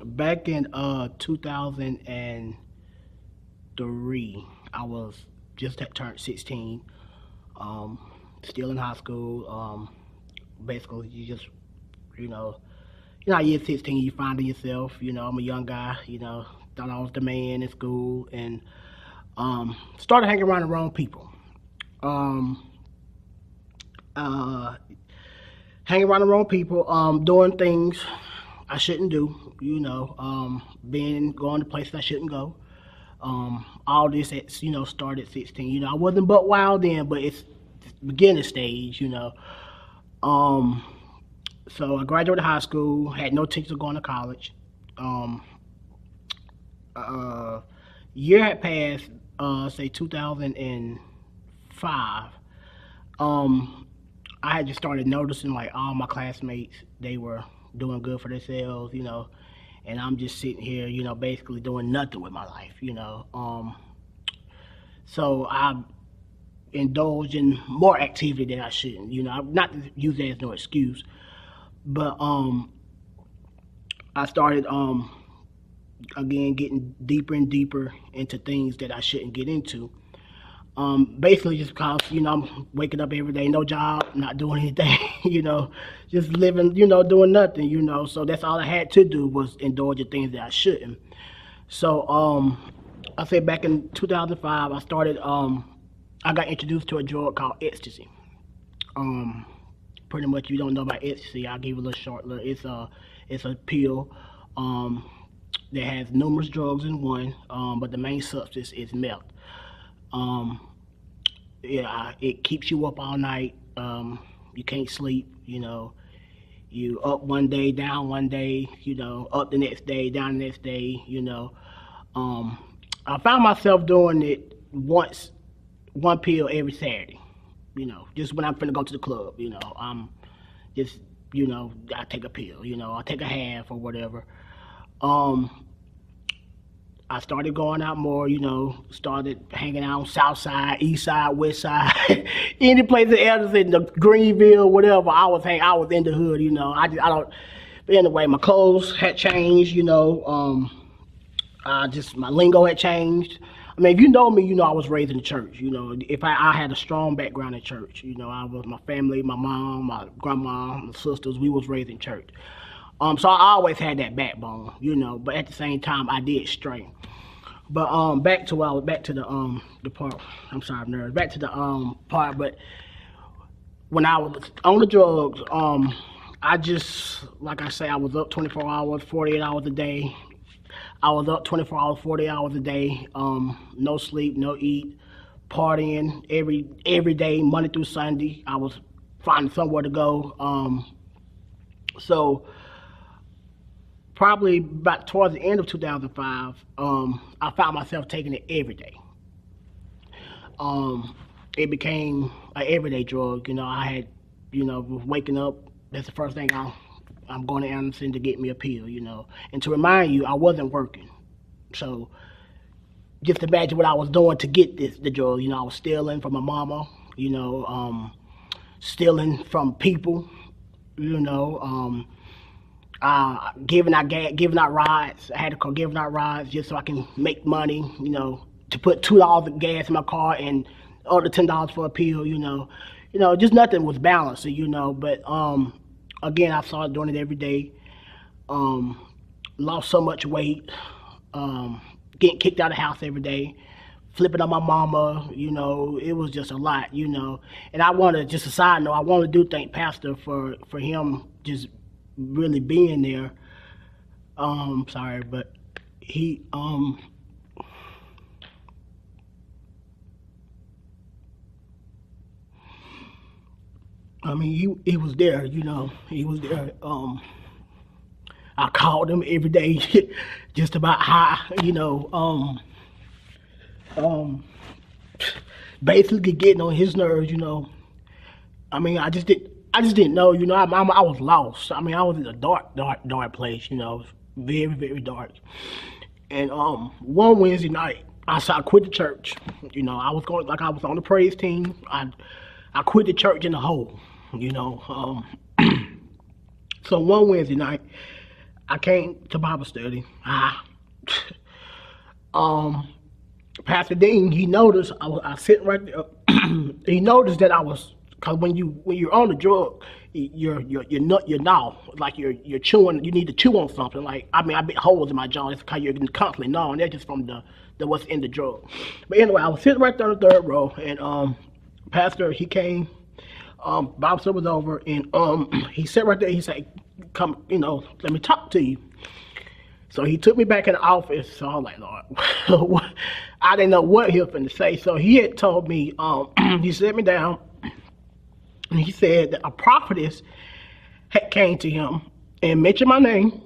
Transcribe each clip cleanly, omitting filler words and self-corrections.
Back in 2003, I was just had turned 16. Um, Still in high school. Basically, you know, you know, how you're 16, you finding yourself. I'm a young guy. Thought I was the man in school, and started hanging around the wrong people. Um, uh, Hanging around the wrong people. Doing things I shouldn't do. Being going to places I shouldn't go. All this at started at 16. I wasn't butt wild then, but it's beginning stage. Um, so I graduated high school, had no intention of going to college. Um, uh, Year had passed, say 2005. Um, I had just started noticing like all my classmates, they were doing good for themselves, and I'm just sitting here, basically doing nothing with my life. So I indulged in more activity than I shouldn't. Not to use that as no excuse, but I started again getting deeper and deeper into things that I shouldn't get into. Basically just because I'm waking up every day, no job, not doing anything, just living, doing nothing, So that's all I had to do was indulge in things that I shouldn't. So I say back in 2005, I got introduced to a drug called ecstasy. Um, Pretty much, if you don't know about ecstasy, I'll give you a little short. It's a pill um, that has numerous drugs in one, but the main substance is meth. Um, yeah, it keeps you up all night. You can't sleep. You up one day, down one day. Up the next day, down the next day. Um, I found myself doing it once, one pill every Saturday. Just when I'm finna go to the club. I'm just I take a pill. I take a half or whatever. Um, I started going out more, started hanging out on South Side, East Side, West Side, any place else in the Greenville, whatever. I was in the hood, I don't. But anyway, my clothes had changed, just my lingo had changed. I mean, if you know me, I was raised in the church. If I had a strong background in church. I was my family, my mom, my grandma, my sisters. We was raised in church. So I always had that backbone, But at the same time, I did stray. But back to the part. I'm sorry, I'm nervous. Back to the part. But when I was on the drugs, I just like I say, I was up 24 hours, 48 hours a day. I was up 24 hours, 40 hours a day. No sleep, no eat, partying every day, Monday through Sunday. I was finding somewhere to go. So probably about towards the end of 2005, I found myself taking it every day. It became an everyday drug. I had, waking up. That's the first thing I'm going to Anderson to get me a pill. And to remind you, I wasn't working. So just imagine what I was doing to get the drug. I was stealing from my mama. Stealing from people. Giving out rides. I had to call giving out rides just so I can make money, to put $2 of gas in my car and other $10 for a pill, just nothing was balanced, but again, I started doing it every day. Lost so much weight, getting kicked out of the house every day, flipping on my mama, it was just a lot, and I want to, just a side note, I want to do thank Pastor for him just really being there. Sorry, but he I mean he was there, he was there. I called him every day just about how, um basically getting on his nerves. I mean, I just didn't know, I was lost. I mean, I was in a dark place, very, very dark. And one Wednesday night, I quit the church. I was going, like I was on the praise team. I quit the church in a hole, So one Wednesday night, I came to Bible study. Pastor Dean, he noticed I was sitting right there. He noticed that I was, because when you're on the drug, you're gnaw, like you're chewing. You need to chew on something. Like I bit holes in my jaw. It's because you're constantly gnawing. That's just from the what's in the drug. But anyway, I was sitting right there on the third row, and Pastor, he came. Bible study was over, and he sat right there. He said, "Come, let me talk to you." So he took me back in the office. So I was like, Lord, I didn't know what he was going to say. So he had told me, he sat me down, and he said that a prophetess had came to him and mentioned my name,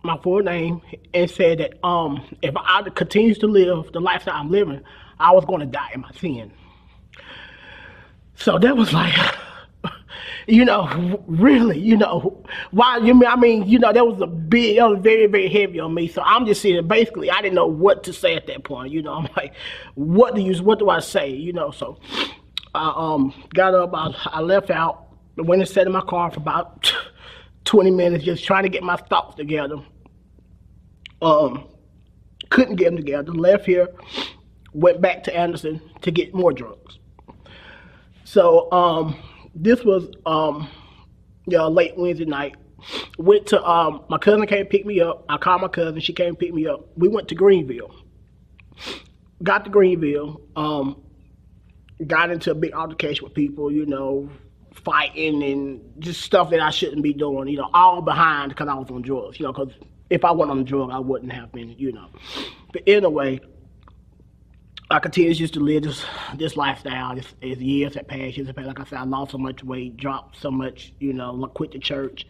my full name, and said that if I continues to live the lifestyle I'm living, I was going to die in my sin. So that was like, really, why? That was very, very heavy on me. So I'm just saying, basically, I didn't know what to say at that point. I'm like, what do I say? So I got up, I left out, went and sat in my car for about 20 minutes, just trying to get my thoughts together. Couldn't get them together. Left here, went back to Anderson to get more drugs. So this was late Wednesday night. Went to my cousin came pick me up. I called my cousin. She came pick me up. We went to Greenville. Got to Greenville. Got into a big altercation with people. Fighting and just stuff that I shouldn't be doing. All behind because I was on drugs. Because if I wasn't on the drug, I wouldn't have been. But anyway, I continued just to live this lifestyle as years had passed. Like I said, I lost so much weight, dropped so much, quit the church.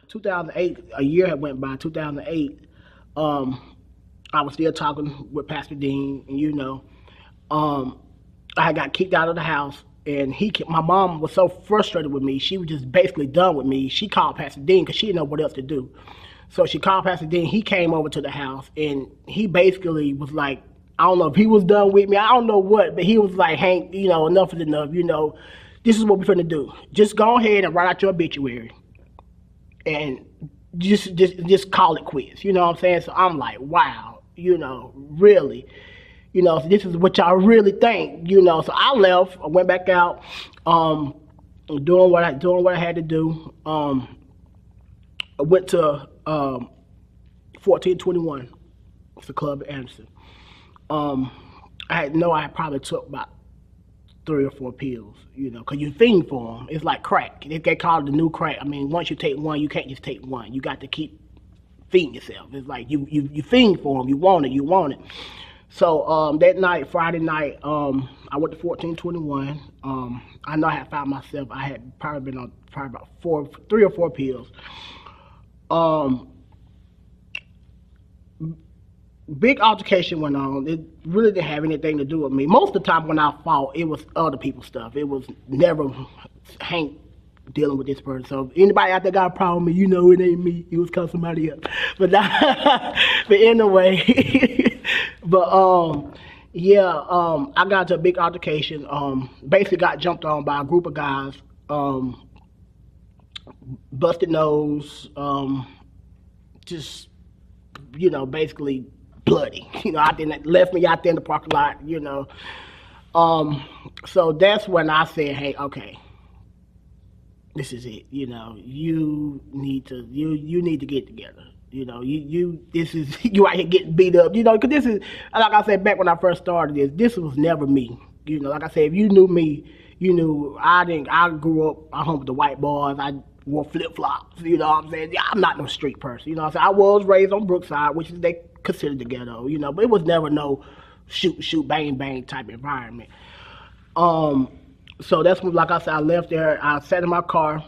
2008, a year had went by. 2008, I was still talking with Pastor Dean, and I got kicked out of the house, and my mom was so frustrated with me. She was just basically done with me. She called Pastor Dean because she didn't know what else to do. So she called Pastor Dean. He came over to the house, and he basically was like, I don't know if he was done with me. I don't know what, but he was like, Hank, enough is enough. This is what we're finna do. Just go ahead and write out your obituary, and just call it quits. You know what I'm saying? So I'm like, wow, really, so this is what y'all really think, So I left. I went back out, doing what I had to do. I went to 1421. It's a club in Anderson. I probably took about 3 or 4 pills, because you fiend for them. It's like crack. They call it the new crack. Once you take one, you can't just take one. You got to keep feeding yourself. It's like you fiend for them. You want it. So that night, Friday night, I went to 1421. I know I had found myself. I had probably been on about 3 or 4 pills. Big altercation went on. It really didn't have anything to do with me. Most of the time when I fought, it was other people's stuff. It was never Hank dealing with this person. So anybody out there got a problem with me, it ain't me. It was cause somebody else. But anyway, I got into a big altercation. Basically got jumped on by a group of guys. Busted nose. Basically bloody. Left me out there in the parking lot, So that's when I said, hey, okay, this is it. You need to get together. You out here getting beat up, because this is, like I said, back when I first started this was never me. Like I said, if you knew me, you knew I grew up, I hung with the white boys, I wore flip-flops, what I'm saying? Yeah, I'm not no street person, what I'm saying? I was raised on Brookside, which is they considered the ghetto, but it was never no shoot, bang, bang type environment. So that's when, like I said, I left there, I sat in my car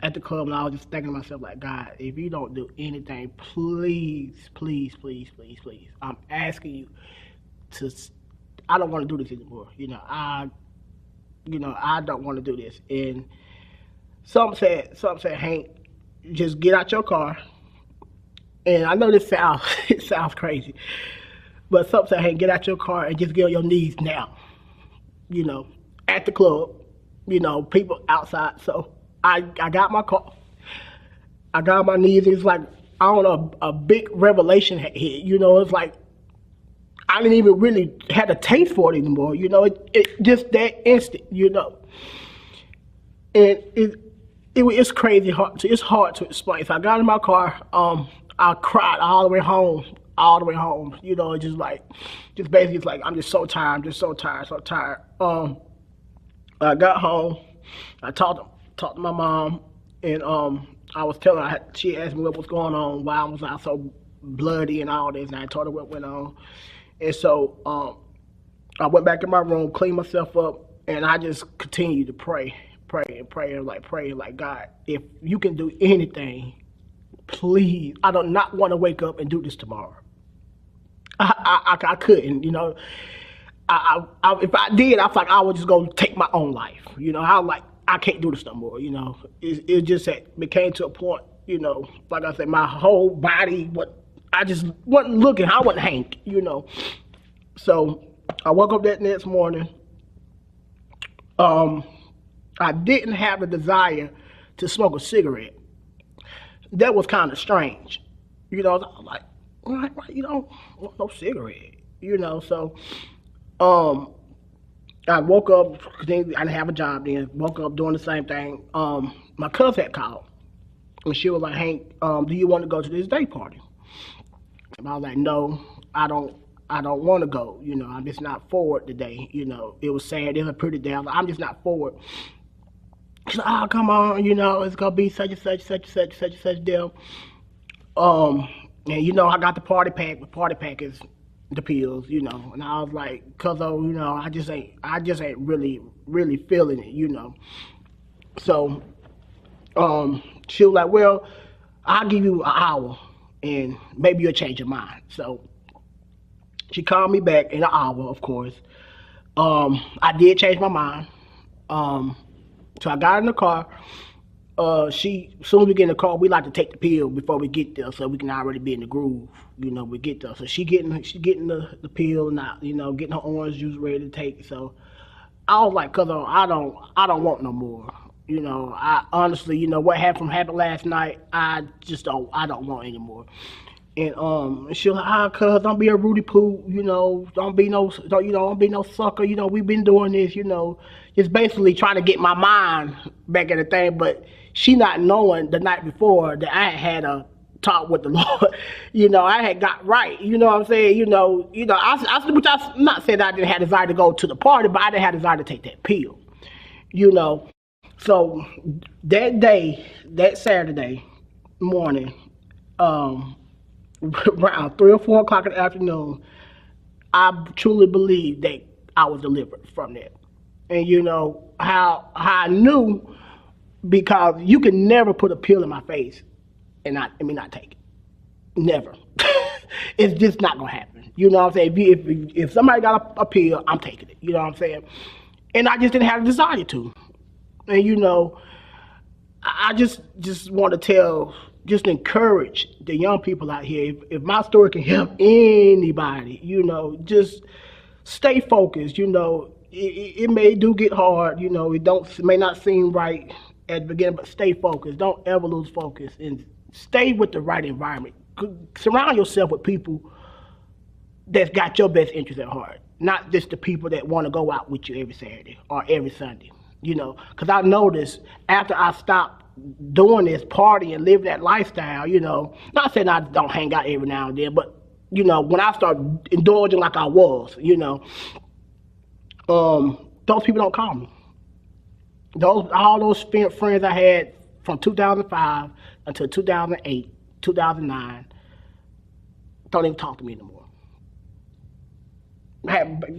at the club, and I was just thinking to myself, like, God, if you don't do anything, please, please, please, please, please, I'm asking you to, I don't want to do this anymore, I don't want to do this. And some said, Hank, just get out your car. And I know this sounds crazy, but some said, Hank, get out your car and just get on your knees now. At the club, people outside. So I got my car. I got on my knees. It's like I don't know, a big revelation had hit. You know, it's like I didn't even really have a taste for it anymore. You know, it just that instant. You know, and it's crazy hard. It's hard to explain. So I got in my car. I cried all the way home. All the way home. You know, just basically, it's like I'm just so tired. I'm just so tired. So tired. I got home. I talked to my mom, and I was telling her. She asked me what was going on, why I was out so bloody and all this, and I told her what went on. And so I went back in my room, cleaned myself up, and I just continued to pray, and like God, if you can do anything, please. I do not want to wake up and do this tomorrow. I couldn't, you know. If I did, I feel like I was just gonna take my own life. You know, I can't do this no more. You know, it just became to a point. You know, like I said, my whole body, I just wasn't looking. I wasn't Hank. You know, so I woke up that next morning. I didn't have the desire to smoke a cigarette. That was kind of strange. You know, I was like, why you don't want no cigarette? You know, so. I woke up, I didn't have a job then, woke up doing the same thing. My cousin had called, and she was like, Hank, do you want to go to this day party? And I was like, no, I don't want to go. You know, I'm just not forward today. You know, it was sad, it was pretty day. I'm just not forward. She's like, oh, come on, you know, it's going to be such and such deal. And, you know, I got the party pack. The party pack is the pills, you know, and I was like, cause of, you know, I just ain't really feeling it, you know. So, she was like, well, I'll give you an hour, and maybe you'll change your mind. So, she called me back in an hour, of course. I did change my mind. So I got in the car. As soon as we get in the car, we like to take the pill before we get there, so we can already be in the groove. You know, we get there. So she getting the pill and you know, getting her orange juice ready to take. So I was like, cause I don't want no more. You know, I honestly, you know, what happened last night, I don't want anymore. And she was like, cuz don't be a Rudy Poo, you know, don't be no sucker, you know, we've been doing this, you know, just basically trying to get my mind back in the thing, but she not knowing the night before that I had a talk with the Lord, you know, I had got right, you know what I'm saying, you know, which I'm not saying I didn't have desire to go to the party, but I didn't have desire to take that pill, you know. So that day, that Saturday morning, around 3 or 4 o'clock in the afternoon, I truly believe that I was delivered from that. And you know how I knew, because you can never put a pill in my face and not take it. Never. It's just not gonna happen. You know what I'm saying? If somebody got a pill, I'm taking it. You know what I'm saying? And I just didn't have the desire to. And you know, I just want to just encourage the young people out here. If my story can help anybody, you know, just stay focused. You know, it may get hard. You know, it may not seem right at the beginning, but stay focused. Don't ever lose focus, and stay with the right environment. Surround yourself with people that's got your best interest at heart, not just the people that want to go out with you every Saturday or every Sunday. You know, because I noticed after I stopped doing this party and living that lifestyle, you know, not saying I don't hang out every now and then, but, you know, when I started indulging like I was, you know, those people don't call me. All those friends I had from 2005 until 2008, 2009, don't even talk to me anymore.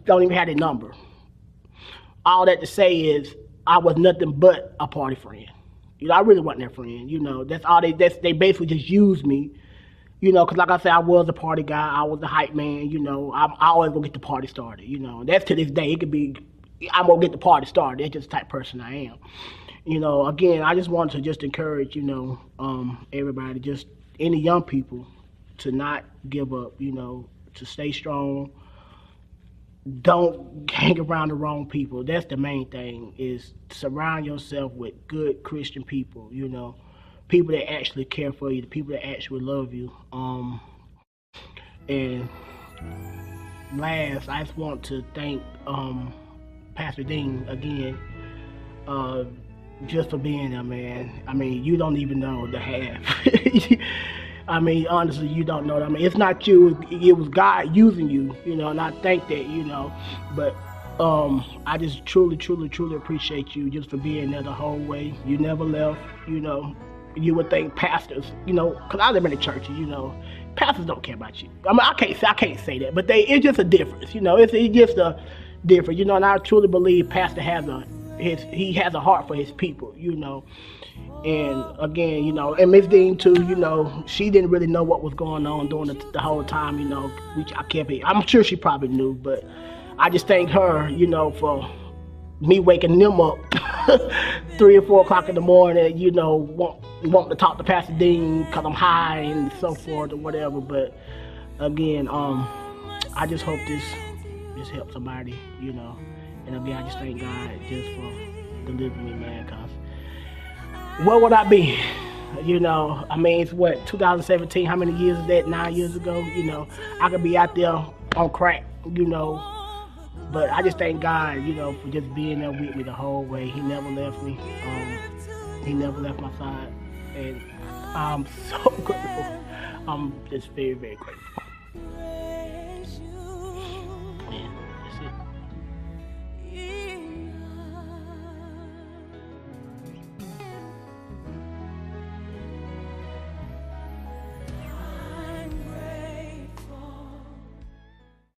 Don't even have their number. All that to say is, I was nothing but a party friend. You know, I really wasn't their friend. You know, that's all they basically just used me. You know, because like I said, I was a party guy. I was the hype man. You know, I always gonna get the party started. You know, that's to this day. It could be, I'm gonna get the party started. That's just the type of person I am. You know, again, I just wanted to just encourage, you know, everybody, just any young people, to not give up. You know, to stay strong. Don't hang around the wrong people. That's the main thing, is surround yourself with good Christian people, you know, people that actually care for you, the people that actually love you. And last, I just want to thank Pastor Dean again, uh, just for being there, man. I mean, you don't even know the half. I mean, honestly, you don't know. I mean, it's not you. It was God using you, and I think that, But I just truly, truly, truly appreciate you just for being there the whole way. You never left, You would think pastors, because I live in the church, pastors don't care about you. I mean, I can't say that, but it's just a difference, It's just a difference, And I truly believe Pastor he has a heart for his people, And again, and Miss Dean too, she didn't really know what was going on during the whole time, which I can't be. I'm sure she probably knew, but I just thank her, for me waking them up 3 or 4 o'clock in the morning, wanting to talk to Pastor Dean because I'm high and so forth or whatever. But again, I just hope this helps somebody, And again, I just thank God just for delivering me, man, because where would I be? I mean, it's 2017, how many years is that? 9 years ago, I could be out there on crack, But I just thank God, for just being there with me the whole way. He never left me. He never left my side. And I'm so grateful. I'm just very, very grateful.